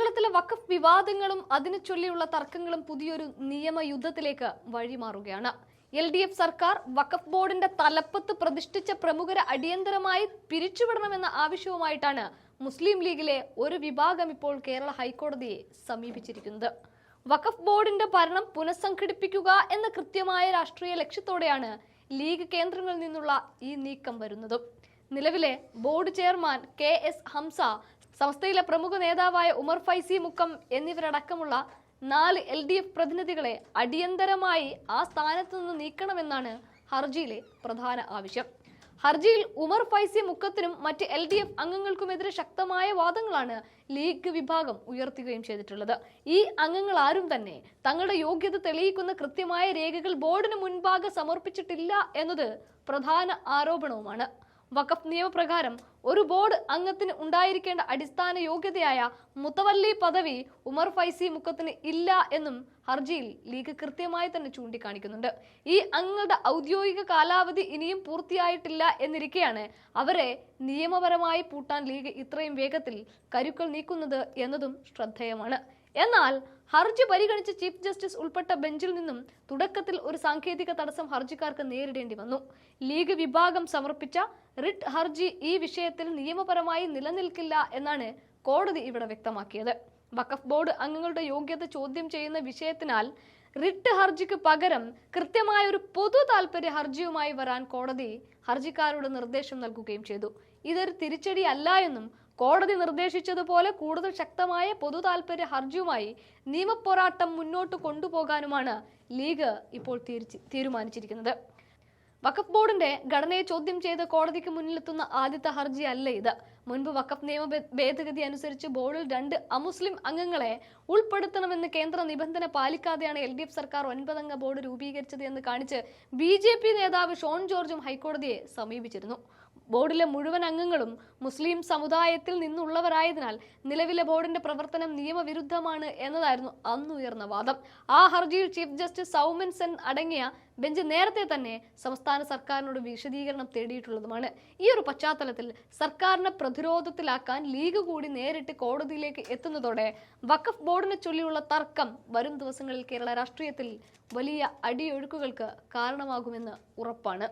കേരളത്തിലെ വഖഫ് വിവാദങ്ങളും അതിനു ചൊല്ലിയുള്ള തർക്കങ്ങളും പുതിയൊരു നിയമയുദ്ധത്തിലേക്ക് വഴിമാറുകയാണ്. LDF സർക്കാർ വഖഫ് ബോർഡിന്റെ തലപ്പത്ത് പ്രതിഷ്ഠിച്ച പ്രമുഖരെ അടിയന്തരമായി പിരിച്ചുവിടണമെന്ന ആവശ്യവുമായിട്ടാണ് മുസ്ലിം ലീഗിലെ ഒരു വിഭാഗം ഇപ്പോൾ കേരള ഹൈക്കോടതിയെ സമീപിച്ചിരിക്കുന്നത്. വഖഫ് ബോർഡിന്റെ ഭരണം പുനഃസംഘടിപ്പിക്കുക എന്ന കൃത്യമായ രാഷ്ട്രീയ ലക്ഷ്യത്തോടെയാണ് ലീഗ് കേന്ദ്രങ്ങളിൽ നിന്നുള്ള ഈ നീക്കം വരുന്നത്. നിലവിലെ ബോർഡ് ചെയർമാൻ KS ഹംസ, സംസ്ഥയിലെ പ്രമുഖ നേതാവായ ഉമർ ഫൈസി മുക്കം എന്നിവരടക്കമുള്ള 4 LDF പ്രതിനിധികളെ അടിയന്തരമായി ആ സ്ഥാനത്ത് നിന്ന് നീക്കണമെന്നാണ് ഹർജിയിലെ പ്രധാന ആവശ്യം. ഹർജിയിൽ ഉമർ ഫൈസി മുക്കത്തിനും മറ്റ് LDF അംഗങ്ങൾക്കുമെതിരെ ശക്തമായ വാദങ്ങളാണ് ലീഗ് വിഭാഗം ഉയർത്തുകയും ചെയ്തിട്ടുള്ളത്. ഈ അംഗങ്ങൾ ആരും തന്നെ തങ്ങളുടെ യോഗ്യത തെളിയിക്കുന്ന കൃത്യമായ രേഖകൾ ബോർഡിന് മുൻപാകെ സമർപ്പിച്ചിട്ടില്ല എന്നത് പ്രധാന ആരോപണവുമാണ്. വഖഫ് നിയമപ്രകാരം ഒരു ബോർഡ് അംഗത്തിന് ഉണ്ടായിരിക്കേണ്ട അടിസ്ഥാന യോഗ്യതയായ മുത്തവല്ലി പദവി ഉമർ ഫൈസി മുക്കത്തിന് ഇല്ല എന്നും ഹർജിയിൽ ലീഗ് കൃത്യമായി തന്നെ ചൂണ്ടിക്കാണിക്കുന്നുണ്ട്. ഈ അംഗങ്ങളുടെ ഔദ്യോഗിക കാലാവധി ഇനിയും പൂർത്തിയായിട്ടില്ല എന്നിരിക്കെയാണ് അവരെ നിയമപരമായി പൂട്ടാൻ ലീഗ് ഇത്രയും വേഗത്തിൽ കരുക്കൾ നീക്കുന്നത് എന്നതും ശ്രദ്ധേയമാണ്. എന്നാൽ ഹർജി പരിഗണിച്ച ചീഫ് ജസ്റ്റിസ് ഉൾപ്പെട്ട ബെഞ്ചിൽ നിന്നും തുടക്കത്തിൽ ഒരു സാങ്കേതിക തടസ്സം ഹർജിക്കാർക്ക് നേരിടേണ്ടി വന്നു. ലീഗ് വിഭാഗം സമർപ്പിച്ച റിട്ട് ഹർജി ഈ വിഷയത്തിൽ നിയമപരമായി നിലനിൽക്കില്ല എന്നാണ് കോടതി ഇവിടെ വ്യക്തമാക്കിയത്. വഖഫ് ബോർഡ് അംഗങ്ങളുടെ യോഗ്യത ചോദ്യം ചെയ്യുന്ന വിഷയത്തിനാൽ റിട്ട് ഹർജിക്ക് പകരം കൃത്യമായ ഒരു പൊതു താൽപര്യ ഹർജിയുമായി വരാൻ കോടതി ഹർജിക്കാരോട് നിർദ്ദേശം നൽകുകയും ചെയ്തു. ഇതൊരു തിരിച്ചടി അല്ല എന്നും കോടതി നിർദ്ദേശിച്ചതുപോലെ കൂടുതൽ ശക്തമായ പൊതു താൽപര്യ ഹർജിയുമായി നിയമപോരാട്ടം മുന്നോട്ട് കൊണ്ടുപോകാനുമാണ് ലീഗ് ഇപ്പോൾ തീരുമാനിച്ചിരിക്കുന്നത്. വഖഫ് ബോർഡിന്റെ ഘടനയെ ചോദ്യം ചെയ്ത് കോടതിക്ക് മുന്നിലെത്തുന്ന ആദ്യത്തെ ഹർജി അല്ല ഇത്. മുൻപ് വഖഫ് നിയമ ഭേദഗതി അനുസരിച്ച് ബോർഡിൽ 2 അമുസ്ലിം അംഗങ്ങളെ ഉൾപ്പെടുത്തണമെന്ന് കേന്ദ്ര നിബന്ധന പാലിക്കാതെയാണ് LDF സർക്കാർ 9 അംഗ ബോർഡ് രൂപീകരിച്ചത് എന്ന് കാണിച്ച് BJP നേതാവ് ഷോൺ ജോർജും ഹൈക്കോടതിയെ സമീപിച്ചിരുന്നു. ബോർഡിലെ മുഴുവൻ അംഗങ്ങളും മുസ്ലിം സമുദായത്തിൽ നിന്നുള്ളവരായതിനാൽ നിലവിലെ ബോർഡിന്റെ പ്രവർത്തനം നിയമവിരുദ്ധമാണ് എന്നതായിരുന്നു അന്നുയർന്ന വാദം. ആ ഹർജിയിൽ ചീഫ് ജസ്റ്റിസ് സൗമൻ സെൻ അടങ്ങിയ ബെഞ്ച് നേരത്തെ തന്നെ സംസ്ഥാന സർക്കാരിനോട് വിശദീകരണം തേടിയിട്ടുള്ളതുമാണ്. ഈ ഒരു പശ്ചാത്തലത്തിൽ സർക്കാരിനെ പ്രതിരോധത്തിലാക്കാൻ ലീഗ് കൂടി നേരിട്ട് കോടതിയിലേക്ക് എത്തുന്നതോടെ വഖഫ് ബോർഡിനെ ചൊല്ലിയുള്ള തർക്കം വരും ദിവസങ്ങളിൽ കേരള രാഷ്ട്രീയത്തിൽ വലിയ അടിയൊഴുക്കുകൾക്ക് കാരണമാകുമെന്ന് ഉറപ്പാണ്.